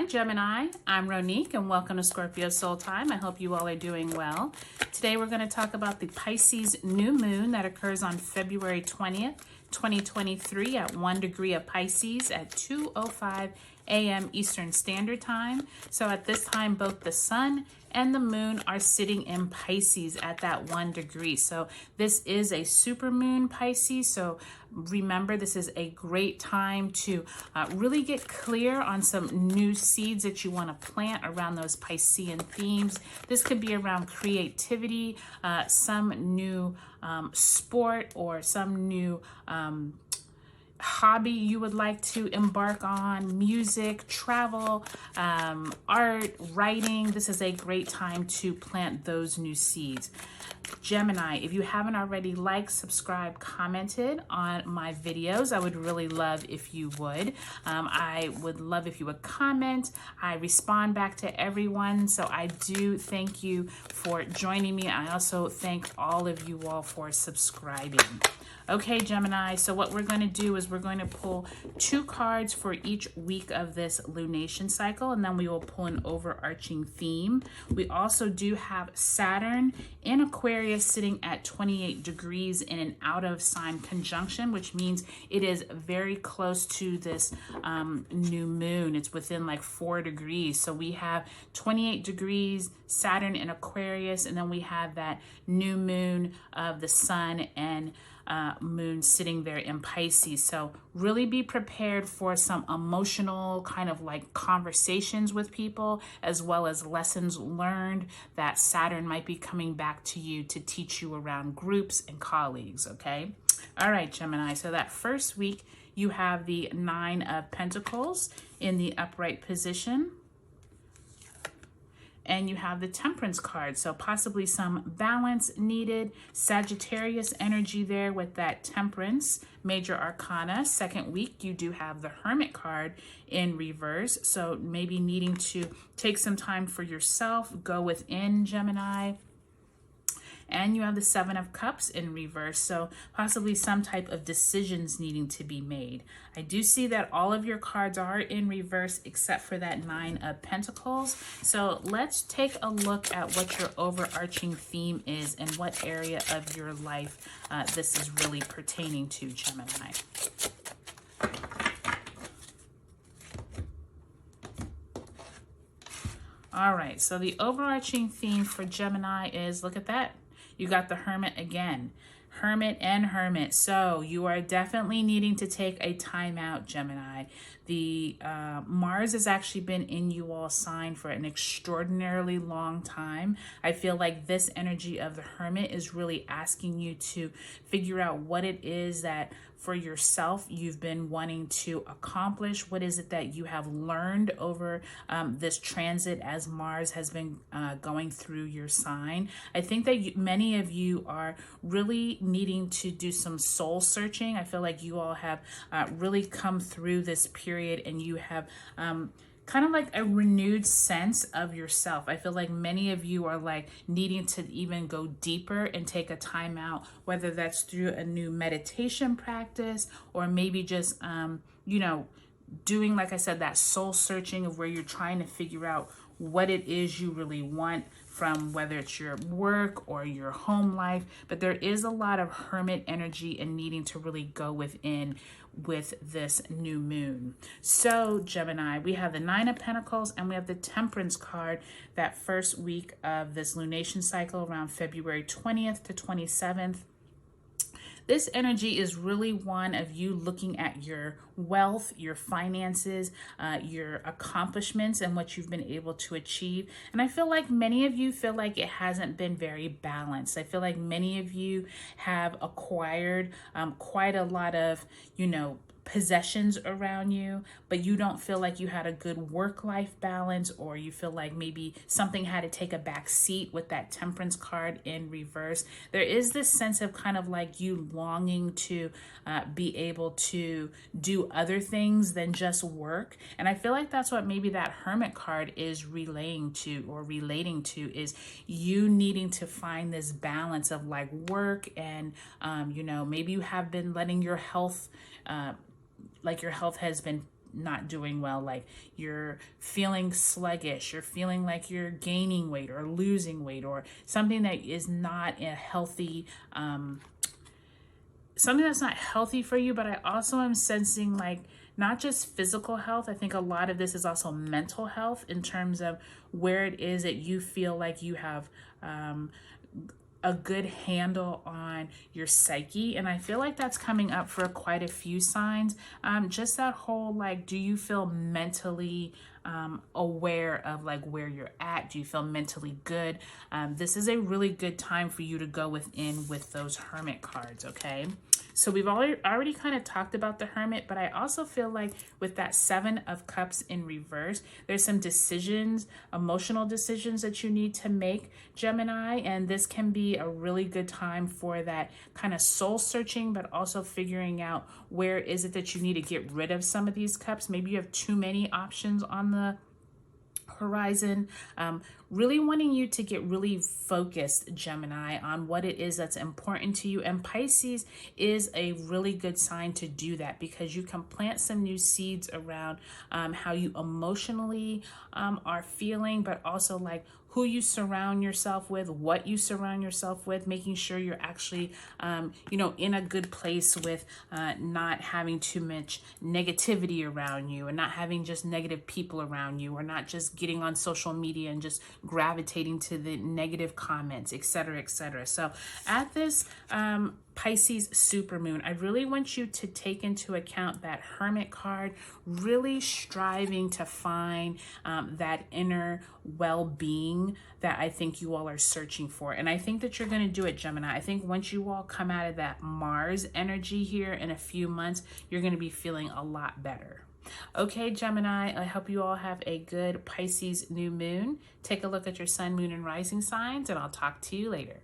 Hi Gemini, I'm Ronique and welcome to Scorpio Soul Time. I hope you all are doing well. Today we're going to talk about the Pisces New Moon that occurs on February 20th, 2023 at 1 degree of Pisces at 2:05 a.m. Eastern Standard Time. So at this time, both the sun and the moon are sitting in Pisces at that 1 degree. So this is a supermoon Pisces. So remember, this is a great time to really get clear on some new seeds that you want to plant around those Piscean themes. This could be around creativity, some new sport, or some new hobby you would like to embark on, music, travel, art, writing. This is a great time to plant those new seeds. Gemini, if you haven't already liked, subscribed, commented on my videos, I would really love if you would. I would love if you would comment. I respond back to everyone, so I do thank you for joining me. I also thank all of you all for subscribing. Okay, Gemini, so what we're going to do is we're going to pull 2 cards for each week of this lunation cycle, and then we will pull an overarching theme. We also do have Saturn in Aquarius sitting at 28 degrees in an out of sign conjunction, which means it is very close to this new moon. It's within like 4 degrees. So we have 28 degrees, Saturn in Aquarius, and then we have that new moon of the sun and moon sitting there in Pisces. So really be prepared for some emotional kind of like conversations with people, as well as lessons learned that Saturn might be coming back to you to teach you around groups and colleagues. Okay. All right, Gemini. So that first week you have the 9 of Pentacles in the upright position. And you have the Temperance card, so possibly some balance needed. Sagittarius energy there with that Temperance, Major Arcana. Second week, you do have the Hermit card in reverse, so maybe needing to take some time for yourself, go within, Gemini. And you have the 7 of Cups in reverse, so possibly some type of decisions needing to be made. I do see that all of your cards are in reverse except for that 9 of Pentacles. So let's take a look at what your overarching theme is and what area of your life this is really pertaining to, Gemini. All right, so the overarching theme for Gemini is, look at that. You got the Hermit again, Hermit and Hermit. So you are definitely needing to take a time out, Gemini. The Mars has actually been in you all sign for an extraordinarily long time. I feel like this energy of the Hermit is really asking you to figure out what it is that for yourself you've been wanting to accomplish. What is it that you have learned over this transit as Mars has been going through your sign? I think that many of you are really needing to do some soul searching. I feel like you all have really come through this period and you have kind of like a renewed sense of yourself. I feel like many of you are like needing to even go deeper and take a time out, whether that's through a new meditation practice or maybe just, you know, doing, like I said, that soul searching of where you're trying to figure out what it is you really want from whether it's your work or your home life. But there is a lot of Hermit energy and needing to really go within with this new moon. So Gemini, we have the 9 of Pentacles and we have the Temperance card that first week of this lunation cycle around February 20th to 27th. This energy is really one of you looking at your wealth, your finances, your accomplishments, and what you've been able to achieve. And I feel like many of you feel like it hasn't been very balanced. I feel like many of you have acquired quite a lot of, you know, possessions around you, but you don't feel like you had a good work-life balance, or you feel like maybe something had to take a back seat with that Temperance card in reverse. There is this sense of kind of like you longing to be able to do other things than just work. And I feel like that's what maybe that Hermit card is relaying to or relating to, is you needing to find this balance of like work and, you know, maybe you have been letting your health, like your health has been not doing well, like you're feeling sluggish, you're feeling like you're gaining weight or losing weight, or something that is not a healthy, something that's not healthy for you. But I also am sensing like not just physical health. I think a lot of this is also mental health in terms of where it is that you feel like you have a good handle on your psyche. And I feel like that's coming up for quite a few signs. Just that whole, like, do you feel mentally aware of like where you're at? Do you feel mentally good? This is a really good time for you to go within with those Hermit cards, okay? So we've already kind of talked about the Hermit, but I also feel like with that Seven of Cups in reverse, there's some decisions, emotional decisions that you need to make, Gemini, and this can be a really good time for that kind of soul searching, but also figuring out where is it that you need to get rid of some of these cups. Maybe you have too many options on the horizon. Really wanting you to get really focused, Gemini, on what it is that's important to you. And Pisces is a really good sign to do that, because you can plant some new seeds around how you emotionally are feeling, but also like who you surround yourself with, what you surround yourself with, making sure you're actually, you know, in a good place with not having too much negativity around you, and not having just negative people around you, or not just getting on social media and just gravitating to the negative comments, etc., etc. So at this Pisces supermoon, I really want you to take into account that Hermit card, really striving to find that inner well-being that I think you all are searching for. And I think that you're going to do it, Gemini. I think once you all come out of that Mars energy here in a few months, you're going to be feeling a lot better. Okay, Gemini, I hope you all have a good Pisces new moon. Take a look at your sun, moon, and rising signs, and I'll talk to you later.